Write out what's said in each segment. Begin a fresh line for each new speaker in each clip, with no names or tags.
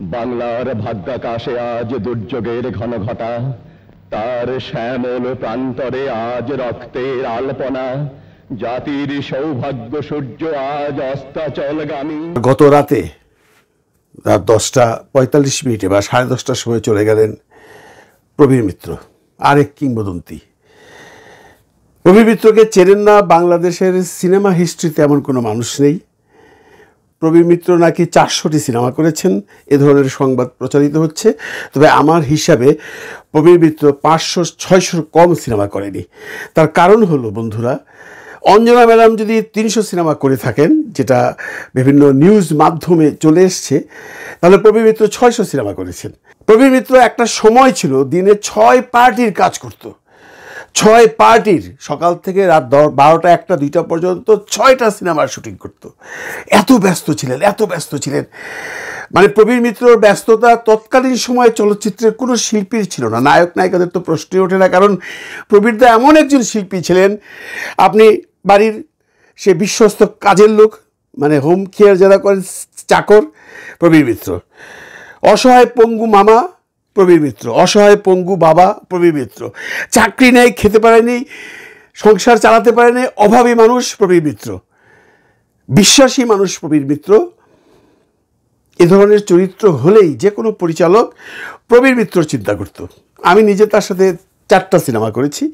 বাংলার ভাগ্যাকাশে আজ দুর্যোগের ঘন ঘটা, তার শ্যামল প্রান্তরে আজ রক্তের আলপনা, জাতির সৌভাগ্য সূর্য আজ অস্তাচলগামী।
গত রাতে রাত 10:45 বা 10:30টার সময় চলে গেলেন প্রবীর মিত্র, আরেক কিংবদন্তি। প্রবীর মিত্রকে চেনেন না বাংলাদেশের সিনেমা হিস্ট্রিতে এমন কোনো মানুষ নেই। প্রবীর মিত্র নাকি 400টি সিনেমা করেছেন, এ ধরনের সংবাদ প্রচারিত হচ্ছে। তবে আমার হিসাবে প্রবীর মিত্র 500-600 কম সিনেমা করেনি। তার কারণ হলো বন্ধুরা, অঞ্জনা ম্যাডাম যদি 300 সিনেমা করে থাকেন, যেটা বিভিন্ন নিউজ মাধ্যমে চলে এসছে, তাহলে প্রবীর মিত্র 600 সিনেমা করেছেন। প্রবীর মিত্র একটা সময় ছিল দিনে 6 পার্টির কাজ করত। 6 পার্টির, সকাল থেকে রাত 12টা 1টা 2টা পর্যন্ত 6টা সিনেমার শুটিং করত। এত ব্যস্ত ছিলেন। মানে প্রবীর মিত্রর ব্যস্ততা তৎকালীন সময়ে চলচ্চিত্রের কোনো শিল্পীর ছিল না। নায়ক নায়িকাদের তো প্রশ্নই ওঠে না, কারণ প্রবীরদা এমন একজন শিল্পী ছিলেন, আপনি বাড়ির সে বিশ্বস্ত কাজের লোক, মানে হোম কেয়ার যারা করেন, চাকর, প্রবীর মিত্র। অসহায় পঙ্গু মামা, প্রবীর মিত্র। অসহায় পঙ্গু বাবা, প্রবীর মিত্র। চাকরি নেই, খেতে পারেনি, সংসার চালাতে পারেনি, অভাবী মানুষ, প্রবীর মিত্র। বিশ্বাসী মানুষ, প্রবীর মিত্র। এ ধরনের চরিত্র হলেই যে কোনো পরিচালক প্রবীর মিত্র চিন্তা করত। আমি নিজে তার সাথে 4টা সিনেমা করেছি,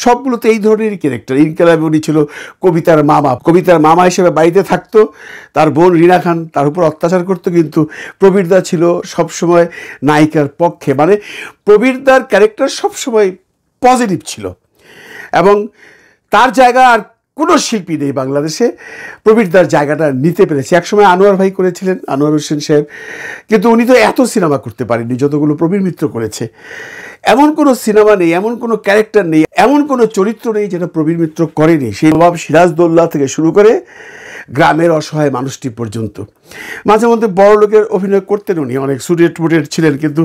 সবগুলোতে এই ধরনেরই ক্যারেক্টার। ইনকালাবে উনি ছিল কবিতার মামা। কবিতার মামা হিসেবে বাড়িতে থাকতো, তার বোন রিনা খান তার উপর অত্যাচার করতো, কিন্তু প্রবীরদা ছিল সবসময় নায়িকার পক্ষে। মানে প্রবীরদার ক্যারেক্টার সবসময় পজিটিভ ছিল, এবং তার জায়গা আর কোনো শিল্পী নেই বাংলাদেশে প্রবীরদার জায়গাটা নিতে পেরেছে। একসময় আনোয়ার ভাই করেছিলেন, আনোয়ার হোসেন সাহেব, কিন্তু উনি তো এত সিনেমা করতে পারেননি যতগুলো প্রবীর মিত্র করেছে। এমন কোনো সিনেমা নেই, এমন কোনো ক্যারেক্টার নেই, এমন কোনো চরিত্র নেই যেটা প্রবীর মিত্র করেনি। সেই নবাব সিরাজদৌল্লা থেকে শুরু করে গ্রামের অসহায় মানুষটি পর্যন্ত। মাঝে মধ্যে বড় লোকের অভিনয় করতেন উনি, অনেক সুটেড মুটেড ছিলেন, কিন্তু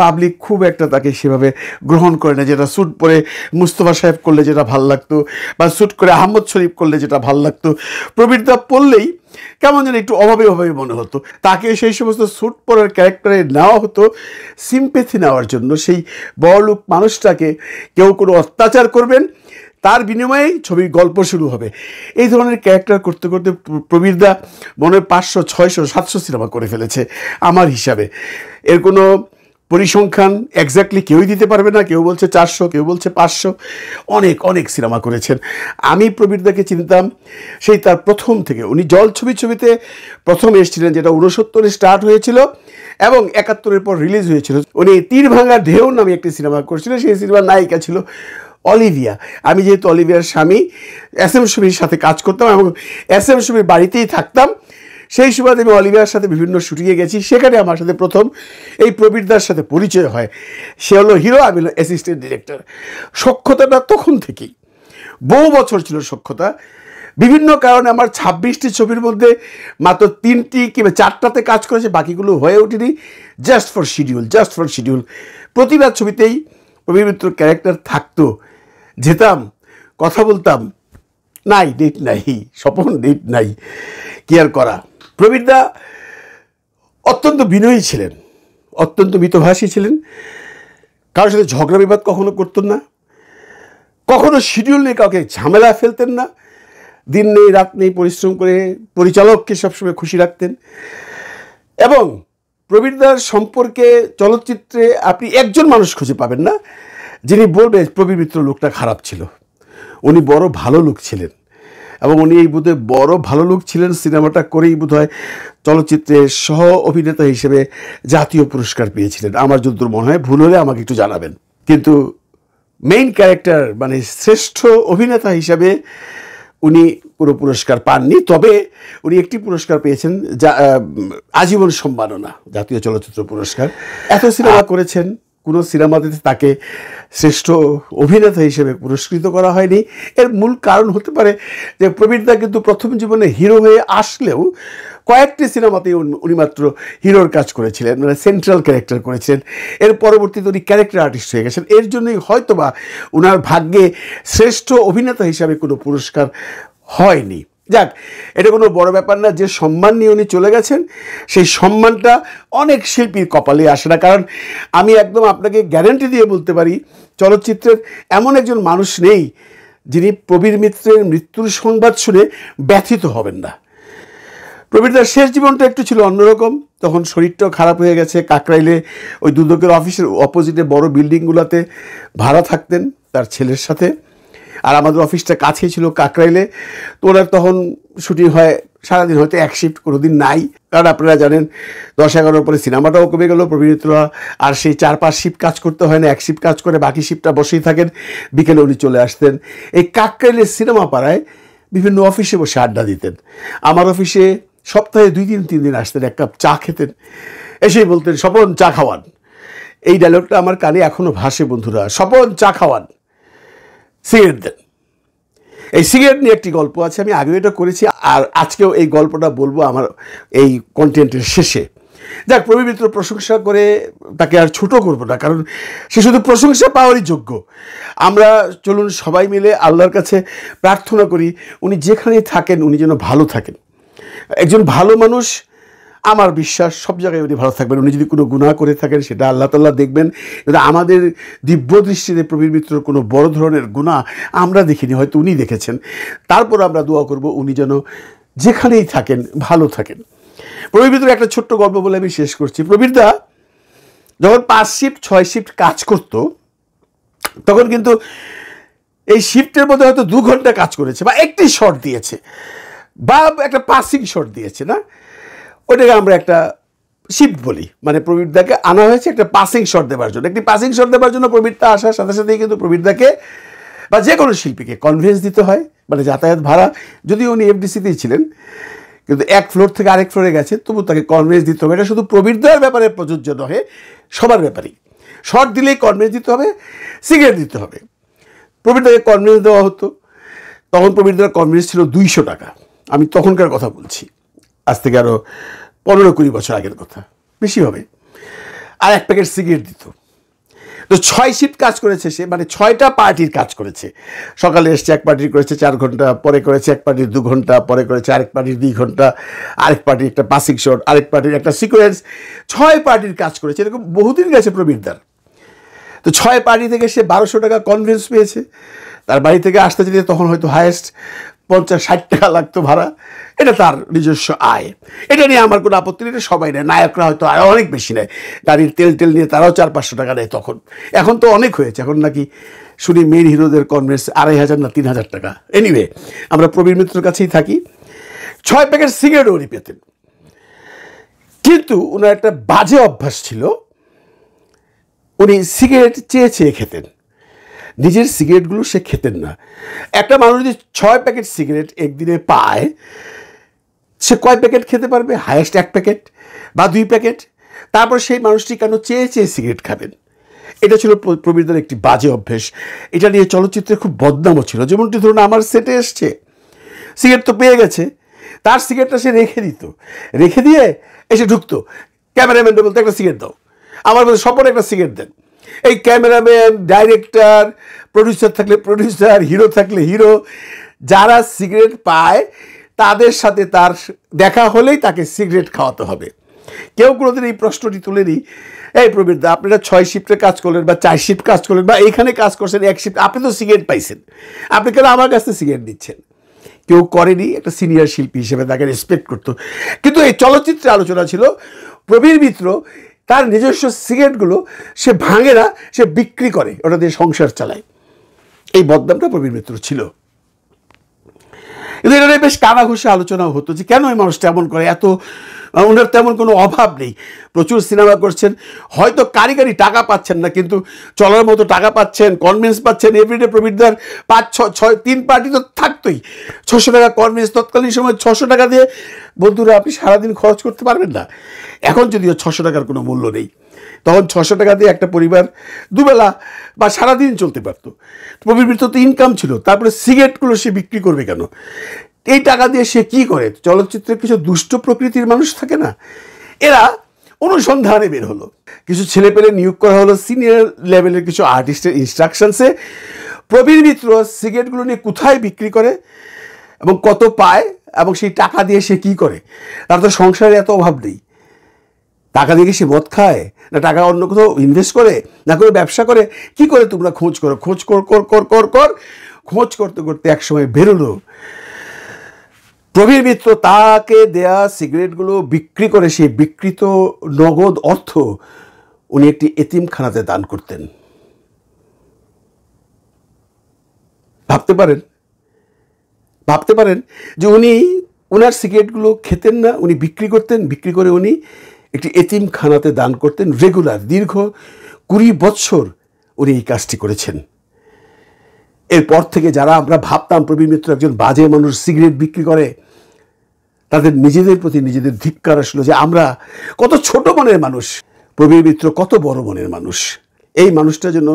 পাবলিক খুব একটা তাকে সেভাবে গ্রহণ করে না। যেটা স্যুট পরে মুস্তফা সাহেব করলে যেটা ভাল লাগতো, বা স্যুট করে আহমদ শরীফ করলে যেটা ভাল লাগতো, প্রবীরদা পড়লেই কেমন যেন একটু অভাবে মনে হতো। তাকে সেই সমস্ত স্যুট পরার ক্যারেক্টারে নেওয়া হতো সিম্প্যাথি নেওয়ার জন্য। সেই বড়লোক মানুষটাকে কেউ কোনো অত্যাচার করবেন, তার বিনিময়ে ছবির গল্প শুরু হবে। এই ধরনের ক্যারেক্টার করতে করতে প্রবীরদা মনে হয় 500, 600, 700 সিনেমা করে ফেলেছে আমার হিসাবে। এর কোনো পরিসংখ্যান এক্স্যাক্টলি কেউই দিতে পারবে না। কেউ বলছে 400, কেউ বলছে 500। অনেক সিনেমা করেছেন। আমি প্রবীরদাকে চিনতাম সেই তার প্রথম থেকে। উনি ছবিতে প্রথম এসেছিলেন, যেটা 69 স্টার্ট হয়েছিল এবং 71 পর রিলিজ হয়েছিল। উনি তীর ভাঙা ঢেউ নামে একটি সিনেমা করেছিলেন। সেই সিনেমার নায়িকা ছিল অলিভিয়া। আমি যেহেতু অলিভিয়ার স্বামী এস এম সুমির সাথে কাজ করতাম এবং এস এম সুমির বাড়িতেই থাকতাম, সেই সুবাদে আমি অলিভিয়ার সাথে বিভিন্ন শুটিংয়ে গেছি। সেখানে আমার সাথে প্রথম এই প্রবীরদার সাথে পরিচয় হয়। সে হলো হিরো, আমি হলো অ্যাসিস্ট্যান্ট ডিরেক্টর। সখ্যতাটা তখন থেকেই, বহু বছর ছিল সখ্যতা। বিভিন্ন কারণে আমার 26টি ছবির মধ্যে মাত্র 3টি কিংবা 4টাতে কাজ করেছে, বাকিগুলো হয়ে ওঠেনি। Just for schedule. প্রতিটা ছবিতেই প্রবীর মিত্র ক্যারেক্টার থাকতো। যেতাম, কথা বলতাম, নাই ডেট নাই, স্বপন ডেট নাই, কি আর করা। প্রবীরদা অত্যন্ত বিনয়ী ছিলেন, অত্যন্ত মিতভাষী ছিলেন। কারোর সাথে ঝগড়া বিবাদ কখনো করতেন না, কখনো শিডিউল নিয়ে কাউকে ঝামেলা ফেলতেন না। দিন নেই রাত নেই পরিশ্রম করে পরিচালককে সবসময় খুশি রাখতেন। এবং প্রবীরদার সম্পর্কে চলচ্চিত্রে আপনি একজন মানুষ খুঁজে পাবেন না যিনি বলবে প্রবীর মিত্র লোকটা খারাপ ছিল। উনি বড় ভালো লোক ছিলেন, এবং উনি এই বোধহয় বড় ভালো লোক ছিলেন সিনেমাটা করেই বোধহয় চলচ্চিত্রের সহ অভিনেতা হিসেবে জাতীয় পুরস্কার পেয়েছিলেন। আমার যতদূর মনে হয়, ভুল হলে আমাকে একটু জানাবেন। কিন্তু মেইন ক্যারেক্টার মানে শ্রেষ্ঠ অভিনেতা হিসাবে উনি কোনো পুরস্কার পাননি। তবে উনি একটি পুরস্কার পেয়েছেন, আজীবন সম্মাননা, জাতীয় চলচ্চিত্র পুরস্কার। এত সিনেমা করেছেন, কোনো সিনেমাতে তাকে শ্রেষ্ঠ অভিনেতা হিসেবে পুরস্কৃত করা হয়নি। এর মূল কারণ হতে পারে যে প্রবীরদা কিন্তু প্রথম জীবনে হিরো হয়ে আসলেও কয়েকটি সিনেমাতেই উনি মাত্র হিরোর কাজ করেছিলেন, মানে সেন্ট্রাল ক্যারেক্টার করেছিলেন। এর পরবর্তীতে উনি ক্যারেক্টার আর্টিস্ট হয়ে গেছেন। এর জন্যই হয়তোবা ওনার ভাগ্যে শ্রেষ্ঠ অভিনেতা হিসাবে কোনো পুরস্কার হয়নি। যাক, এটা কোনো বড় ব্যাপার না। যে সম্মান নিয়ে উনি চলে গেছেন, সেই সম্মানটা অনেক শিল্পীর কপালে আসে না। কারণ আমি একদম আপনাকে গ্যারান্টি দিয়ে বলতে পারি, চলচ্চিত্রের এমন একজন মানুষ নেই যিনি প্রবীর মিত্রের মৃত্যুর সংবাদ শুনে ব্যথিত হবেন না। প্রবীরদার শেষ জীবনটা একটু ছিল অন্যরকম। তখন শরীরটাও খারাপ হয়ে গেছে। কাকরাইলে ওই দুদকের অফিসের অপোজিটে বড় বিল্ডিংগুলোতে ভাড়া থাকতেন তার ছেলের সাথে। আর আমাদের অফিসটা কাছেই ছিল কাকরাইলে। তো ওনার তখন শুটিং হয় সারাদিন, হয়তো এক শিফট কোনো দিন নাই। কারণ আপনারা জানেন 10-11 পরে সিনেমাটাও কমে গেল। প্রবীর মিত্র আর সেই 4-5 শিফট কাজ করতে হয় না, এক শিফট কাজ করে বাকি শিফটটা বসেই থাকেন। বিকেলে উনি চলে আসতেন। এই কাকরাইলের সিনেমা পাড়ায় বিভিন্ন অফিসে বসে আড্ডা দিতেন। আমার অফিসে সপ্তাহে 2-3 দিন আসতেন, এক কাপ চা খেতেন। এসেই বলতেন, স্বপন চা খাওয়ান। এই ডায়লগটা আমার কানে এখনও ভাসে বন্ধুরা, স্বপন চা খাওয়ান, সিগারেট দেন। এই সিগারেট নিয়ে একটি গল্প আছে, আমি আগেও এটা করেছি আর আজকেও এই গল্পটা বলবো আমার এই কন্টেন্টের শেষে। যাক, প্রবীর মিত্র প্রশংসা করে তাকে আর ছোট করবো না, কারণ সে শুধু প্রশংসা পাওয়ারই যোগ্য। আমরা চলুন সবাই মিলে আল্লাহর কাছে প্রার্থনা করি উনি যেখানেই থাকেন উনি যেন ভালো থাকেন। একজন ভালো মানুষ, আমার বিশ্বাস সব জায়গায় উনি ভালো থাকবেন। উনি যদি কোনো গুনাহ করে থাকেন সেটা আল্লাহ তাআলা দেখবেন। কিন্তু আমাদের দিব্য দৃষ্টিতে প্রবীর মিত্রর কোনো বড় ধরনের গুনাহ আমরা দেখিনি, হয়তো উনি দেখেছেন। তারপর আমরা দোয়া করব উনি যেন যেখানেই থাকেন ভালো থাকেন। প্রবীর মিত্রের একটা ছোট্ট গল্প বলে আমি শেষ করছি। প্রবীরদা যখন 5 শিফট 6 শিফট কাজ করত, তখন কিন্তু এই শিফটের মধ্যে হয়তো 2 ঘন্টা কাজ করেছে, বা একটি শট দিয়েছে, বা একটা পাসিং শট দিয়েছে না, ওটাকে আমরা একটা শিফট বলি। মানে প্রবীরদাকে আনা হয়েছে একটা পাসিং শট দেওয়ার জন্য। একটি পাসিং শট দেওয়ার জন্য প্রবীরদা আসার সাথে সাথেই কিন্তু প্রবীরদাকে বা যে কোনো শিল্পীকে কনভেন্স দিতে হয়, মানে যাতায়াত ভাড়া। যদিও উনি এফডিসিতেই ছিলেন, কিন্তু এক ফ্লোর থেকে আরেক ফ্লোরে গেছে, তবু তাকে কনভেন্স দিতে হবে। এটা শুধু প্রবীরদার ব্যাপারে প্রযোজ্য নহে, সবার ব্যাপারেই। শট দিলেই কনভেন্স দিতে হবে, সিগারেট দিতে হবে। প্রবীরদাকে কনভেন্স দেওয়া হতো। তখন প্রবীরদার কনভেন্স ছিল 200 টাকা। আমি তখনকার কথা বলছি, আজ থেকে আরও 15-20 বছর আগের কথা, বেশি হবে। আর 1 প্যাকেট সিগারেট দিত। তো 6 শিফট কাজ করেছে সে, মানে 6টা পার্টির কাজ করেছে। সকালে এসছে, এক পার্টির করেছে 4 ঘন্টা, পরে করেছে এক পার্টির 2 ঘন্টা, পরে করেছে আরেক পার্টির 2 ঘন্টা, আরেক পার্টির একটা পাসিং শট, আরেক পার্টির একটা সিকোয়েন্স। 6 পার্টির কাজ করেছে। এরকম বহুদিন গেছে প্রবীরদার। তো 6 পার্টি থেকে সে 1200 টাকা কনভেন্স পেয়েছে। তার বাড়ি থেকে আসতে যেতে তখন হয়তো হায়েস্ট 50-60 টাকা লাগতো ভাড়া। এটা তার নিজস্ব আয়। এটা নিয়ে আমার কোনো আপত্তি নেই, এটা সবাই নেয়। নায়করা হয়তো আয় অনেক বেশি নেয়, গাড়ির তেল নিয়ে তারাও 400-500 টাকা নেয় তখন। এখন তো অনেক হয়েছে, এখন নাকি শুনি মেন হিরোদের কনভেন্স 2500 না 3000 টাকা। এনিওয়ে, আমরা প্রবীর মিত্রের কাছেই থাকি। 6 প্যাকেট সিগারেটও উনি পেতেন। কিন্তু ওনার একটা বাজে অভ্যাস ছিল, উনি সিগারেট চেয়ে চেয়ে খেতেন। নিজের সিগারেটগুলো সে খেতেন না। একটা মানুষ যদি 6 প্যাকেট সিগারেট একদিনে পায়, সে কয় প্যাকেট খেতে পারবে? হায়েস্ট 1 প্যাকেট বা 2 প্যাকেট। তারপর সেই মানুষটি কেন চেয়ে চেয়ে সিগারেট খাবেন? এটা ছিল প্রবীরদার একটি বাজে অভ্যেস। এটা নিয়ে চলচ্চিত্রে খুব বদনামও ছিল। যেমনটি ধরুন, আমার সেটে এসছে, সিগারেট তো পেয়ে গেছে, তার সিগারেটটা সে রেখে দিত, রেখে দিয়ে এসে ঢুকতো। ক্যামেরাম্যানটা বলতো একটা সিগারেট দাও, আমার বলতে স্বপন একটা সিগারেট দেন। এই ক্যামেরাম্যান, ডাইরেক্টর, প্রডিউসার থাকলে প্রডিউসার, হিরো থাকলে হিরো, যারা সিগারেট পায় তাদের সাথে তার দেখা হলেই তাকে সিগারেট খাওয়াতে হবে। কেউ কোনোদিন এই প্রশ্নটি তুলেনি, এই প্রবীরদা আপনারা 6 শিফটে কাজ করলেন বা 4 শিফট কাজ করলেন বা এইখানে কাজ করছেন 1 শিফট, আপনি তো সিগারেট পাইছেন, আপনি কেন আমার কাছ থেকে সিগারেট দিচ্ছেন? কেউ করেনি। একটা সিনিয়র শিল্পী হিসেবে তাকে রেসপেক্ট করতো। কিন্তু এই চলচ্চিত্রে আলোচনা ছিল প্রবীর মিত্র তার নিজস্ব সিগারেটগুলো সে ভাঙে না, সে বিক্রি করে, ওটা দিয়ে সংসার চালায়। এই বদনামটা প্রবীর মিত্র ছিল। কিন্তু এটা নিয়ে বেশ কানাঘুষে আলোচনাও হতো যে কেন এই মানুষটা এমন করে। এত ওনার তেমন কোনো অভাব নেই, প্রচুর সিনেমা করছেন, হয়তো কারিগরি টাকা পাচ্ছেন না, কিন্তু চলার মতো টাকা পাচ্ছেন, কনভেন্স পাচ্ছেন। এভরিডে প্রবীরদার 5-6-3 পার্টি তো থাকতোই। 600 টাকা কনভেন্স। তৎকালীন সময় 600 টাকা দিয়ে বন্ধুরা আপনি সারাদিন খরচ করতে পারবেন না। এখন যদিও 600 টাকার কোনো মূল্য নেই, তখন 600 টাকা দিয়ে একটা পরিবার দুবেলা বা সারাদিন চলতে পারত। প্রবীর মিত্র তো ইনকাম ছিল। তারপরে সিগারেটগুলো সে বিক্রি করবে কেন? এই টাকা দিয়ে সে কি করে? চলচ্চিত্রের কিছু দুষ্ট প্রকৃতির মানুষ থাকে না, এরা অনুসন্ধানে বের হলো। কিছু ছেলে পেলে নিয়োগ করা হলো সিনিয়র লেভেলের কিছু আর্টিস্টের ইনস্ট্রাকশনসে। প্রবীর মিত্র সিগারেটগুলো নিয়ে কোথায় বিক্রি করে এবং কত পায় এবং সেই টাকা দিয়ে সে কি করে? তার তো সংসারে এত অভাব নেই। টাকা দিয়ে সে মদ খায়, না টাকা অন্য কোথাও ইনভেস্ট করে, না করে ব্যবসা করে? কি করে? তোমরা খোঁজ করো, খোঁজ কর খোঁজ করতে করতে একসময় বেরোলো প্রবীর মিত্র তাকে দেয়া সিগারেটগুলো বিক্রি করে সেই বিকৃত নগদ অর্থ উনি একটি এতিমখানাতে দান করতেন। ভাবতে পারেন যে উনি ওনার সিগারেটগুলো খেতেন না, উনি বিক্রি করতেন, বিক্রি করে উনি একটি এতিমখানাতে দান করতেন। রেগুলার দীর্ঘ 20 বছর উনি এই কাজটি করেছেন। এরপর থেকে যারা আমরা ভাবতাম প্রবীর মিত্র একজন বাজে মানুষ, সিগারেট বিক্রি করে, তাদের নিজেদের প্রতি নিজেদের ধিক্কার আসলো যে আমরা কত ছোট মনের মানুষ, প্রবীর মিত্র কত বড় মনের মানুষ। এই মানুষটা যেন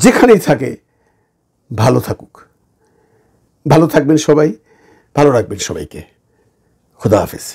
যেখানেই থাকে ভালো থাকুক। ভালো থাকবেন সবাই, ভালো রাখবেন সবাইকে। খোদা হাফেজ।